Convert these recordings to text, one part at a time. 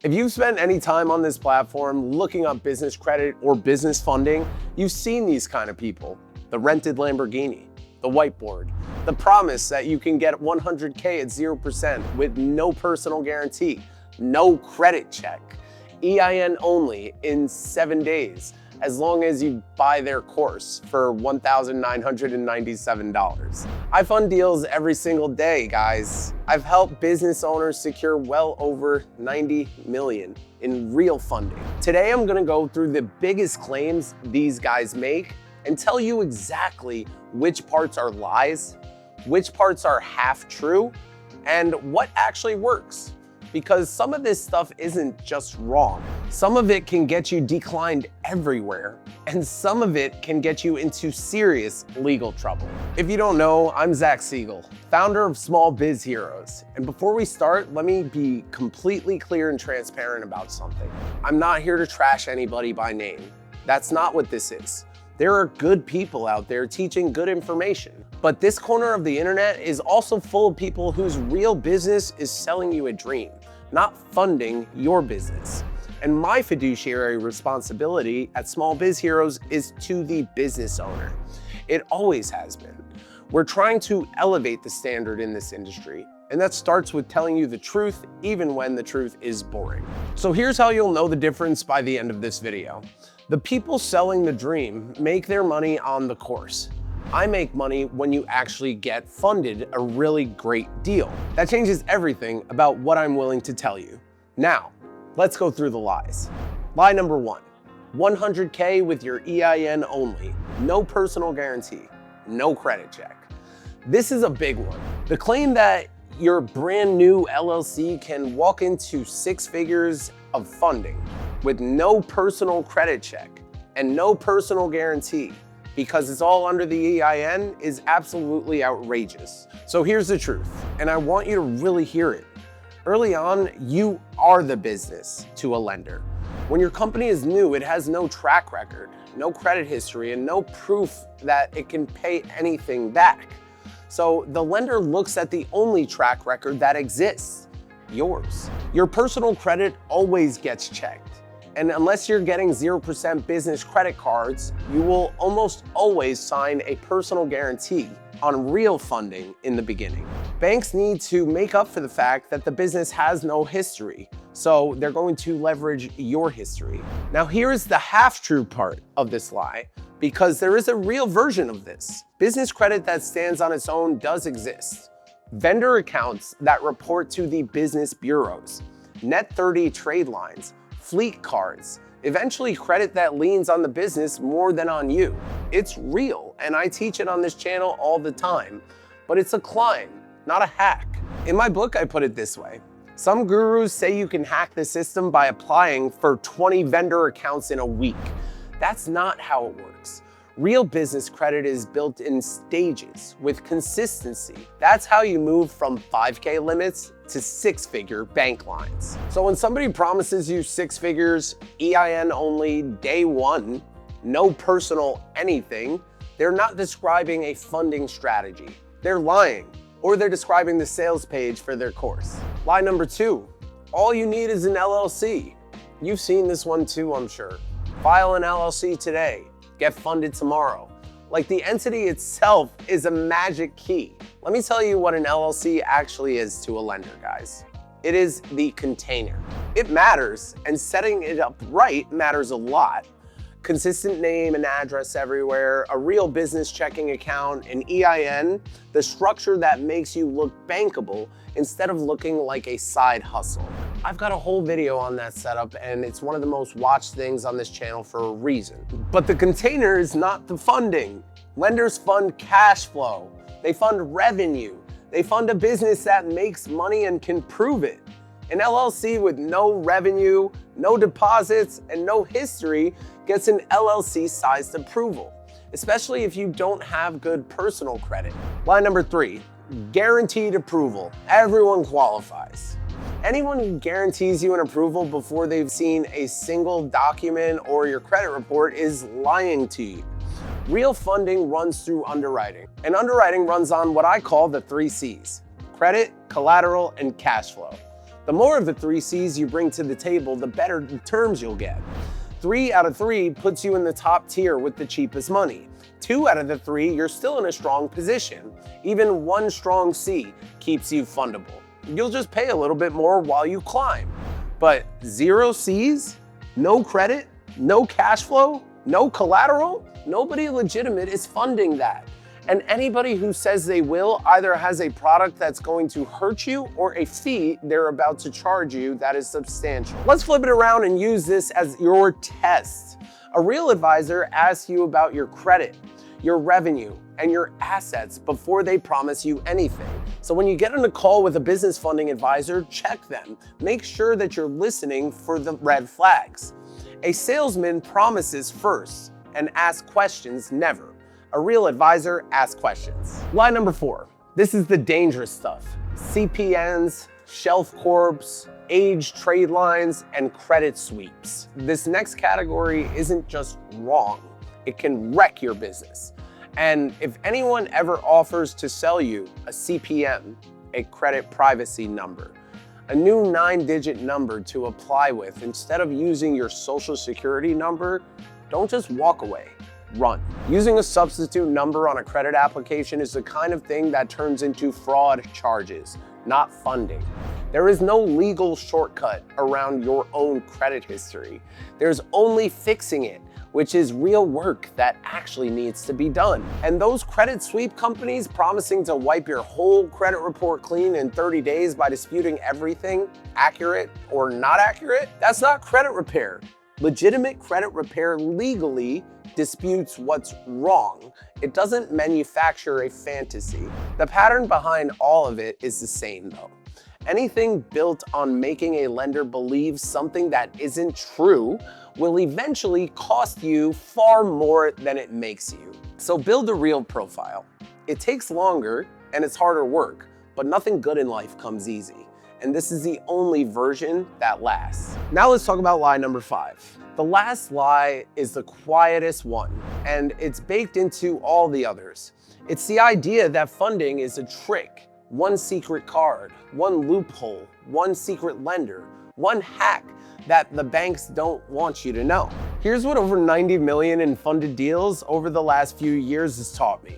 If you've spent any time on this platform looking up business credit or business funding, you've seen these kind of people. The rented Lamborghini, the whiteboard, the promise that you can get 100K at 0% with no personal guarantee, no credit check, EIN only in 7 days, as long as you buy their course for $1,997. I fund deals every single day, guys. I've helped business owners secure well over 90 million in real funding. Today, I'm gonna go through the biggest claims these guys make and tell you exactly which parts are lies, which parts are half true, and what actually works. Because some of this stuff isn't just wrong. Some of it can get you declined everywhere, and some of it can get you into serious legal trouble. If you don't know, I'm Siegel, founder of Small Biz Heroes. And before we start, let me be completely clear and transparent about something. I'm not here to trash anybody by name. That's not what this is. There are good people out there teaching good information. But this corner of the internet is also full of people whose real business is selling you a dream, not funding your business. And my fiduciary responsibility at Small Biz Heroes is to the business owner. It always has been. We're trying to elevate the standard in this industry, and that starts with telling you the truth, even when the truth is boring. So here's how you'll know the difference by the end of this video. The people selling the dream make their money on the course. I make money when you actually get funded a really great deal. That changes everything about what I'm willing to tell you. Now, let's go through the lies. Lie number 1, 100K with your EIN only, no personal guarantee, no credit check. This is a big one. The claim that your brand new LLC can walk into 6 figures of funding with no personal credit check and no personal guarantee because it's all under the EIN is absolutely outrageous. So here's the truth, and I want you to really hear it. Early on, you are the business to a lender. When your company is new, it has no track record, no credit history, and no proof that it can pay anything back. So the lender looks at the only track record that exists, yours. Your personal credit always gets checked. And unless you're getting 0% business credit cards, you will almost always sign a personal guarantee on real funding in the beginning. Banks need to make up for the fact that the business has no history, so they're going to leverage your history. Now here's the half-true part of this lie, because there is a real version of this. Business credit that stands on its own does exist. Vendor accounts that report to the business bureaus, net 30 Tradelines, fleet cards, eventually credit that leans on the business more than on you. It's real, and I teach it on this channel all the time, but it's a climb, not a hack. In my book, I put it this way. Some gurus say you can hack the system by applying for 20 vendor accounts in a week. That's not how it works. Real business credit is built in stages with consistency. That's how you move from 5K limits to 6-figure bank lines. So when somebody promises you 6 figures, EIN only, day 1, no personal anything, they're not describing a funding strategy. They're lying, or they're describing the sales page for their course. Lie number 2, all you need is an LLC. You've seen this one too, I'm sure. File an LLC today. Get funded tomorrow. Like the entity itself is a magic key. Let me tell you what an LLC actually is to a lender, guys. It is the container. It matters, and setting it up right matters a lot. Consistent name and address everywhere, a real business checking account, an EIN, the structure that makes you look bankable instead of looking like a side hustle. I've got a whole video on that setup, and it's one of the most watched things on this channel for a reason. But the container is not the funding. Lenders fund cash flow. They fund revenue. They fund a business that makes money and can prove it. An LLC with no revenue, no deposits, and no history gets an LLC-sized approval, especially if you don't have good personal credit. Line number 3, guaranteed approval. Everyone qualifies. Anyone who guarantees you an approval before they've seen a single document or your credit report is lying to you. Real funding runs through underwriting, and underwriting runs on what I call the 3 C's: credit, collateral, and cash flow. The more of the 3 C's you bring to the table, the better terms you'll get. 3 out of 3 puts you in the top tier with the cheapest money. 2 out of the 3, you're still in a strong position. Even 1 strong C keeps you fundable. You'll just pay a little bit more while you climb. But 0 C's, no credit, no cash flow, no collateral, nobody legitimate is funding that. And anybody who says they will either has a product that's going to hurt you or a fee they're about to charge you that is substantial. Let's flip it around and use this as your test. A real advisor asks you about your credit, your revenue, and your assets before they promise you anything. So when you get on a call with a business funding advisor, check them. Make sure that you're listening for the red flags. A salesman promises first and asks questions never. A real advisor asks questions. Lie number 4. This is the dangerous stuff. CPNs, shelf corps, aged trade lines, and credit sweeps. This next category isn't just wrong. It can wreck your business. And if anyone ever offers to sell you a CPN, a credit privacy number, a new 9-digit number to apply with instead of using your social security number, don't just walk away. Run. Using a substitute number on a credit application is the kind of thing that turns into fraud charges, not funding. There is no legal shortcut around your own credit history. There's only fixing it, which is real work that actually needs to be done. And those credit sweep companies promising to wipe your whole credit report clean in 30 days by disputing everything, accurate or not accurate, that's not credit repair. Legitimate credit repair legally disputes what's wrong. It doesn't manufacture a fantasy. The pattern behind all of it is the same though. Anything built on making a lender believe something that isn't true will eventually cost you far more than it makes you. So build a real profile. It takes longer and it's harder work, but nothing good in life comes easy. And this is the only version that lasts. Now let's talk about lie number 5. The last lie is the quietest one, and it's baked into all the others. It's the idea that funding is a trick, one secret card, one loophole, one secret lender, one hack that the banks don't want you to know. Here's what over 90 million in funded deals over the last few years has taught me.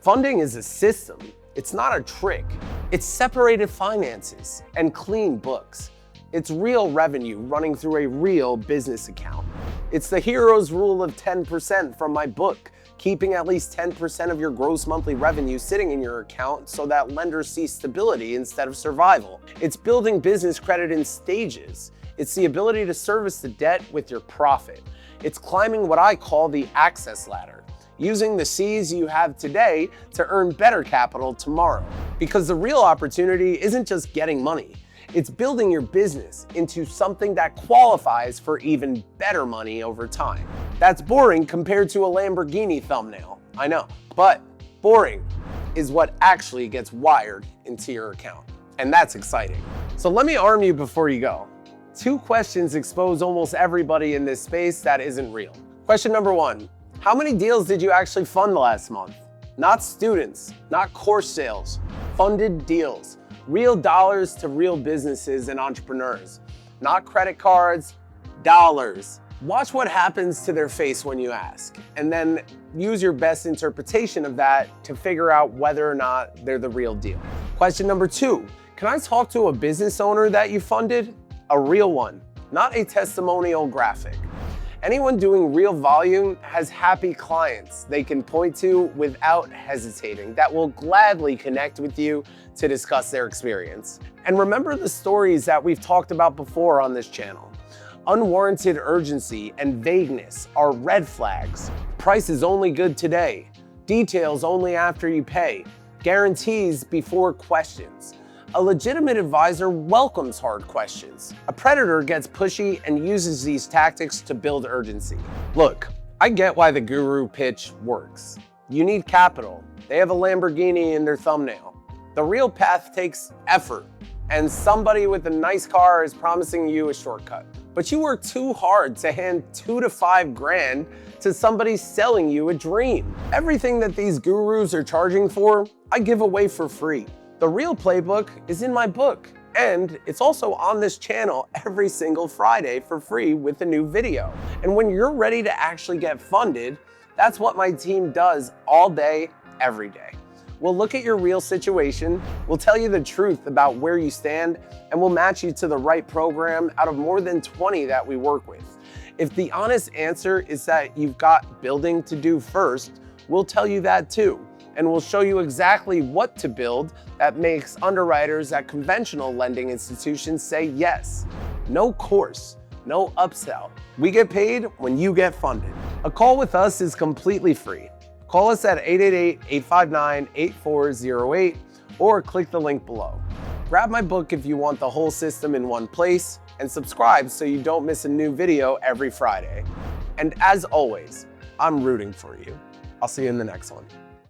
Funding is a system. It's not a trick. It's separated finances and clean books. It's real revenue running through a real business account. It's the hero's rule of 10% from my book, keeping at least 10% of your gross monthly revenue sitting in your account so that lenders see stability instead of survival. It's building business credit in stages. It's the ability to service the debt with your profit. It's climbing what I call the access ladder, using the C's you have today to earn better capital tomorrow. Because the real opportunity isn't just getting money. It's building your business into something that qualifies for even better money over time. That's boring compared to a Lamborghini thumbnail, I know, but boring is what actually gets wired into your account. And that's exciting. So let me arm you before you go. 2 questions expose almost everybody in this space that isn't real. Question number 1, how many deals did you actually fund last month? Not students, not course sales, funded deals. Real dollars to real businesses and entrepreneurs, not credit cards, dollars. Watch what happens to their face when you ask, and then use your best interpretation of that to figure out whether or not they're the real deal. Question number 2, can I talk to a business owner that you funded? A real one, not a testimonial graphic. Anyone doing real volume has happy clients they can point to without hesitating that will gladly connect with you to discuss their experience. And remember the stories that we've talked about before on this channel. Unwarranted urgency and vagueness are red flags. Price is only good today. Details only after you pay. Guarantees before questions. A legitimate advisor welcomes hard questions. A predator gets pushy and uses these tactics to build urgency. Look, I get why the guru pitch works. You need capital. They have a Lamborghini in their thumbnail. The real path takes effort, and somebody with a nice car is promising you a shortcut. But you work too hard to hand 2 to 5 grand to somebody selling you a dream. Everything that these gurus are charging for, I give away for free. The real playbook is in my book. And it's also on this channel every single Friday for free with a new video. And when you're ready to actually get funded, that's what my team does all day, every day. We'll look at your real situation, we'll tell you the truth about where you stand, and we'll match you to the right program out of more than 20 that we work with. If the honest answer is that you've got building to do first, we'll tell you that too. And we'll show you exactly what to build that makes underwriters at conventional lending institutions say yes. No course, no upsell. We get paid when you get funded. A call with us is completely free. Call us at 888-859-8408 or click the link below. Grab my book if you want the whole system in one place, and subscribe so you don't miss a new video every Friday. And as always, I'm rooting for you. I'll see you in the next one.